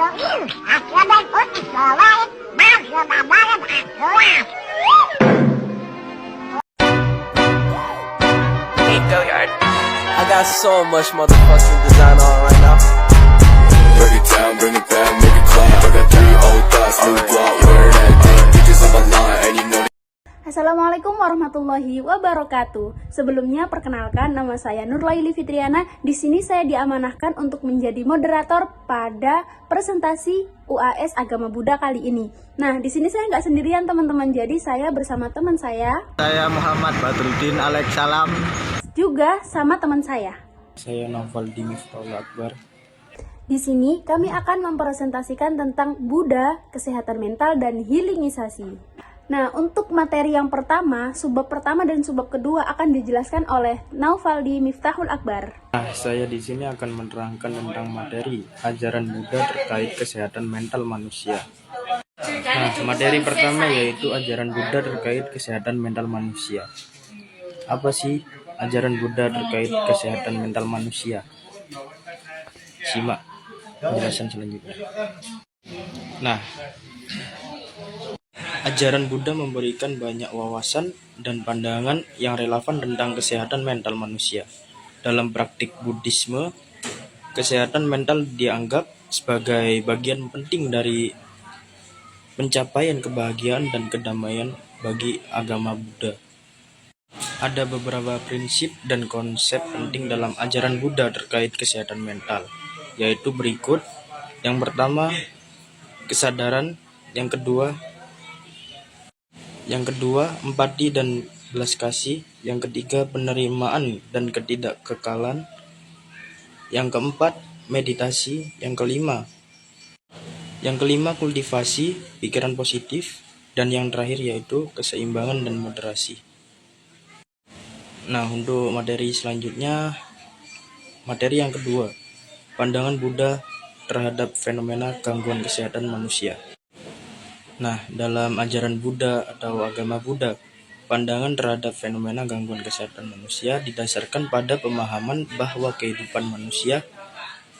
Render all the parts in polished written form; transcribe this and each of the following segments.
I got so much motherfucking design on right now. Break it down, bring it back, make it clap. I got 3 old thoughts, new block, where that thing. Bitches on my line, and you know. Assalamualaikum warahmatullahi wabarakatuh. Sebelumnya perkenalkan, nama saya Nurlaili Fitriana. Di sini saya diamanahkan untuk menjadi moderator pada presentasi UAS Agama Buddha kali ini. Nah, di sini saya nggak sendirian teman-teman. Jadi saya bersama teman saya. Saya Muhammad Badruddin Alexsalam. Juga sama teman saya. Saya Naufaldi Miftahul Akbar. Di sini kami akan mempresentasikan tentang Buddha, kesehatan mental dan healingisasi. Nah, untuk materi yang pertama, subbab pertama dan subbab kedua akan dijelaskan oleh Naufaldi Miftahul Akbar. Nah, saya di sini akan menerangkan tentang materi ajaran Buddha terkait kesehatan mental manusia. Nah, materi pertama yaitu ajaran Buddha terkait kesehatan mental manusia. Apa sih ajaran Buddha terkait kesehatan mental manusia? Simak penjelasan selanjutnya. Nah, ajaran Buddha memberikan banyak wawasan dan pandangan yang relevan tentang kesehatan mental manusia. Dalam praktik Buddhisme, kesehatan mental dianggap sebagai bagian penting dari pencapaian kebahagiaan dan kedamaian bagi agama Buddha. Ada beberapa prinsip dan konsep penting dalam ajaran Buddha terkait kesehatan mental, yaitu berikut. Yang pertama, kesadaran. Yang kedua, empati dan belas kasih. Yang ketiga, penerimaan dan ketidakkekalan. Yang keempat, meditasi. Yang kelima, kultivasi pikiran positif. Dan yang terakhir yaitu keseimbangan dan moderasi. Nah, untuk materi selanjutnya, materi yang kedua, pandangan Buddha terhadap fenomena gangguan kesehatan manusia. Nah, dalam ajaran Buddha atau agama Buddha, pandangan terhadap fenomena gangguan kesehatan manusia didasarkan pada pemahaman bahwa kehidupan manusia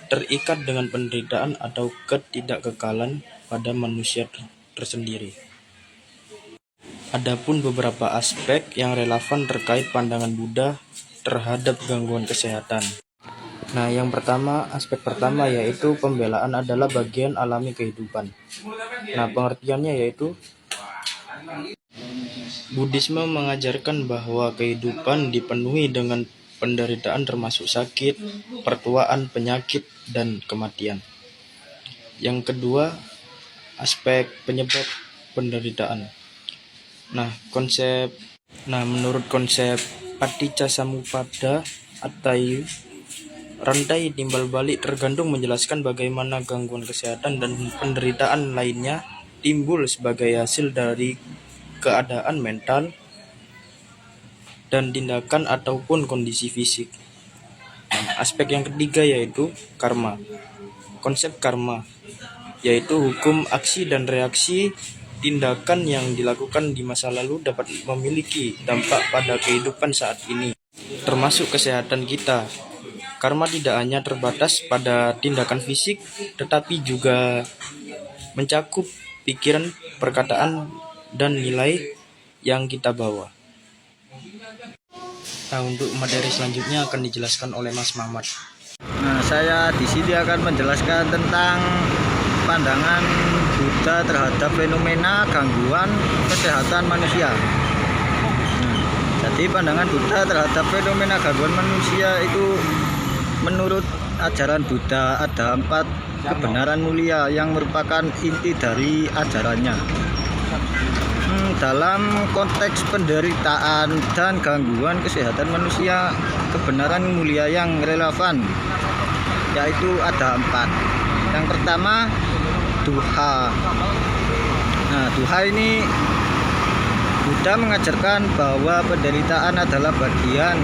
terikat dengan penderitaan atau ketidakkekalan pada manusia tersendiri. Adapun beberapa aspek yang relevan terkait pandangan Buddha terhadap gangguan kesehatan. Nah, yang pertama, aspek pertama yaitu pembelaan adalah bagian alami kehidupan. Nah, pengertiannya yaitu Buddhisme mengajarkan bahwa kehidupan dipenuhi dengan penderitaan termasuk sakit, pertuaan, penyakit, dan kematian. Yang kedua, aspek penyebab penderitaan. Menurut konsep Paticcasamuppada atau rantai timbal balik tergantung menjelaskan bagaimana gangguan kesehatan dan penderitaan lainnya timbul sebagai hasil dari keadaan mental dan tindakan ataupun kondisi fisik. Aspek yang ketiga yaitu karma. Konsep karma yaitu hukum aksi dan reaksi tindakan yang dilakukan di masa lalu dapat memiliki dampak pada kehidupan saat ini, termasuk kesehatan kita. Karma tidak hanya terbatas pada tindakan fisik, tetapi juga mencakup pikiran, perkataan, dan nilai yang kita bawa. Nah, untuk materi selanjutnya akan dijelaskan oleh Mas Mamat. Nah, saya di sini akan menjelaskan tentang pandangan Buddha terhadap fenomena gangguan kesehatan manusia. Jadi pandangan Buddha terhadap fenomena gangguan manusia itu menurut ajaran Buddha ada 4 kebenaran mulia yang merupakan inti dari ajarannya. Dalam konteks penderitaan dan gangguan kesehatan manusia, kebenaran mulia yang relevan yaitu ada 4. Yang pertama, duha. Nah, duha ini Buddha mengajarkan bahwa penderitaan adalah bagian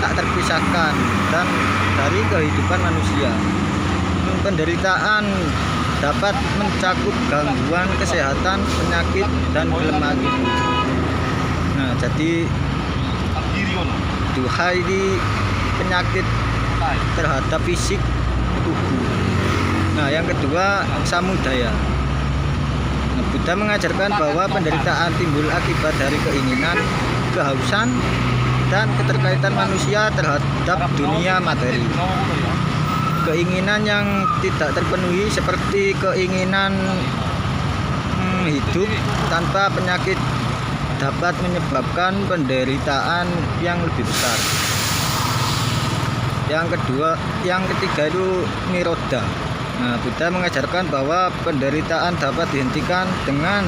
tak terpisahkan dan dari kehidupan manusia. Penderitaan dapat mencakup gangguan kesehatan, penyakit, dan kelemahan tubuh. Nah, jadi duha ini penyakit terhadap fisik tubuh. Nah, yang kedua samudaya. Nah, Buddha mengajarkan bahwa penderitaan timbul akibat dari keinginan, kehausan, dan keterkaitan manusia terhadap dunia materi. Keinginan yang tidak terpenuhi seperti keinginan hidup tanpa penyakit dapat menyebabkan penderitaan yang lebih besar. Yang ketiga itu niroda. Nah, Buddha mengajarkan bahwa penderitaan dapat dihentikan dengan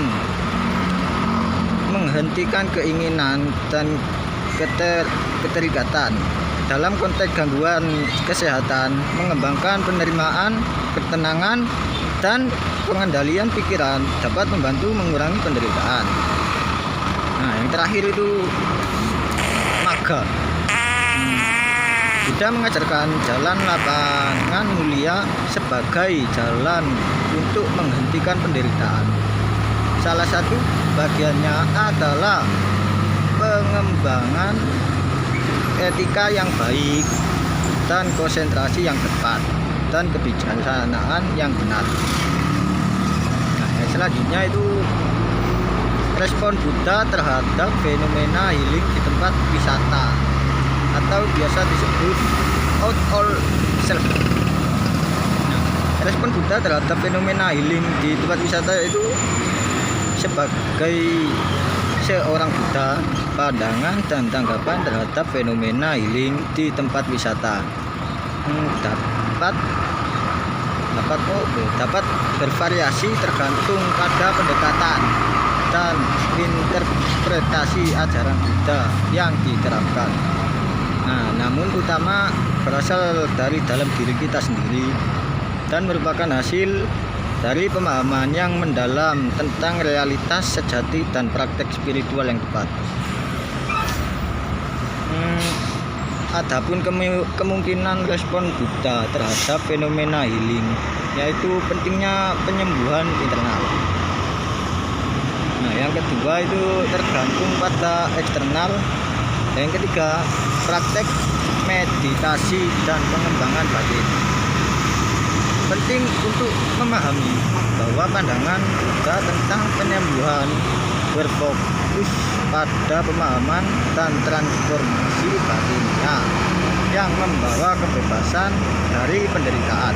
menghentikan keinginan dan keterikatan. Dalam konteks gangguan kesehatan, mengembangkan penerimaan, ketenangan, dan pengendalian pikiran dapat membantu mengurangi penderitaan. Nah, yang terakhir itu magga. Buddha mengajarkan jalan lapangan mulia sebagai jalan untuk menghentikan penderitaan. Salah satu bagiannya adalah pengembangan etika yang baik dan konsentrasi yang tepat dan kebijaksanaan yang benar. Nah, yang selanjutnya itu respon Buddha terhadap fenomena healing di tempat wisata atau biasa disebut out all self. Nah, respon Buddha terhadap fenomena healing di tempat wisata itu sebagai seorang Buddha, pandangan dan tanggapan terhadap fenomena healing di tempat wisata dapat bervariasi tergantung pada pendekatan dan interpretasi ajaran Buddha yang diterapkan. Nah, namun utama berasal dari dalam diri kita sendiri dan merupakan hasil dari pemahaman yang mendalam tentang realitas sejati dan praktek spiritual yang tepat. Adapun kemungkinan respon Buddha terhadap fenomena healing, yaitu pentingnya penyembuhan internal. Nah, yang kedua itu tergantung pada eksternal. Yang ketiga, praktek meditasi dan pengembangan batin. Penting untuk memahami bahwa pandangan Buddha tentang penyembuhan berfokus pada pemahaman dan transformasi batinnya yang membawa kebebasan dari penderitaan,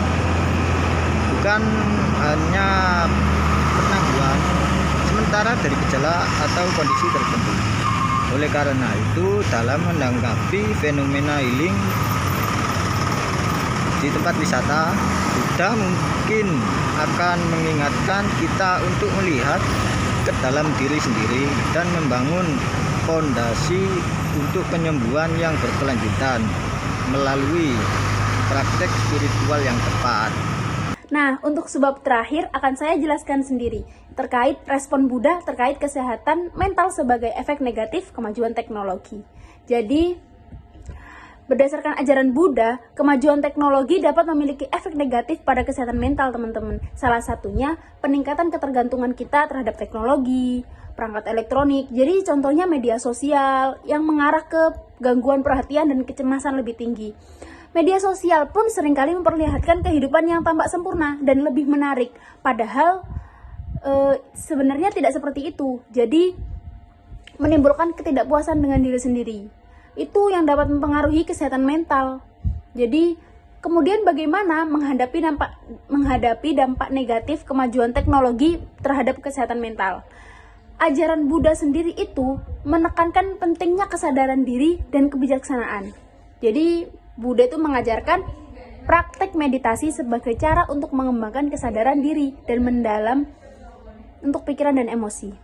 bukan hanya penangguhan sementara dari gejala atau kondisi tertentu. Oleh karena itu, dalam menanggapi fenomena healing di tempat wisata, Buddha mungkin akan mengingatkan kita untuk melihat ke dalam diri sendiri dan membangun fondasi untuk penyembuhan yang berkelanjutan melalui praktek spiritual yang tepat. Nah, untuk sebab terakhir akan saya jelaskan sendiri terkait respon Buddha terkait kesehatan mental sebagai efek negatif kemajuan teknologi. Jadi, berdasarkan ajaran Buddha, kemajuan teknologi dapat memiliki efek negatif pada kesehatan mental, teman-teman. Salah satunya peningkatan ketergantungan kita terhadap teknologi, perangkat elektronik. Jadi contohnya media sosial yang mengarah ke gangguan perhatian dan kecemasan lebih tinggi. Media sosial pun seringkali memperlihatkan kehidupan yang tampak sempurna dan lebih menarik. Padahal sebenarnya tidak seperti itu. Jadi menimbulkan ketidakpuasan dengan diri sendiri. Itu yang dapat mempengaruhi kesehatan mental. Jadi, kemudian bagaimana menghadapi dampak negatif kemajuan teknologi terhadap kesehatan mental? Ajaran Buddha sendiri itu menekankan pentingnya kesadaran diri dan kebijaksanaan. Jadi, Buddha itu mengajarkan praktek meditasi sebagai cara untuk mengembangkan kesadaran diri dan mendalam untuk pikiran dan emosi.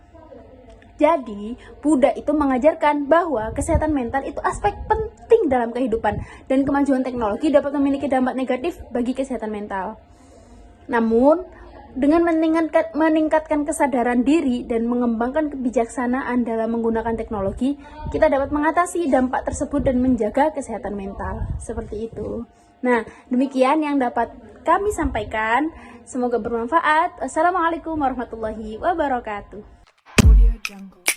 Jadi, Buddha itu mengajarkan bahwa kesehatan mental itu aspek penting dalam kehidupan dan kemajuan teknologi dapat memiliki dampak negatif bagi kesehatan mental. Namun, dengan meningkatkan kesadaran diri dan mengembangkan kebijaksanaan dalam menggunakan teknologi, kita dapat mengatasi dampak tersebut dan menjaga kesehatan mental. Seperti itu. Nah, demikian yang dapat kami sampaikan. Semoga bermanfaat. Wassalamualaikum warahmatullahi wabarakatuh. Audio Jungle.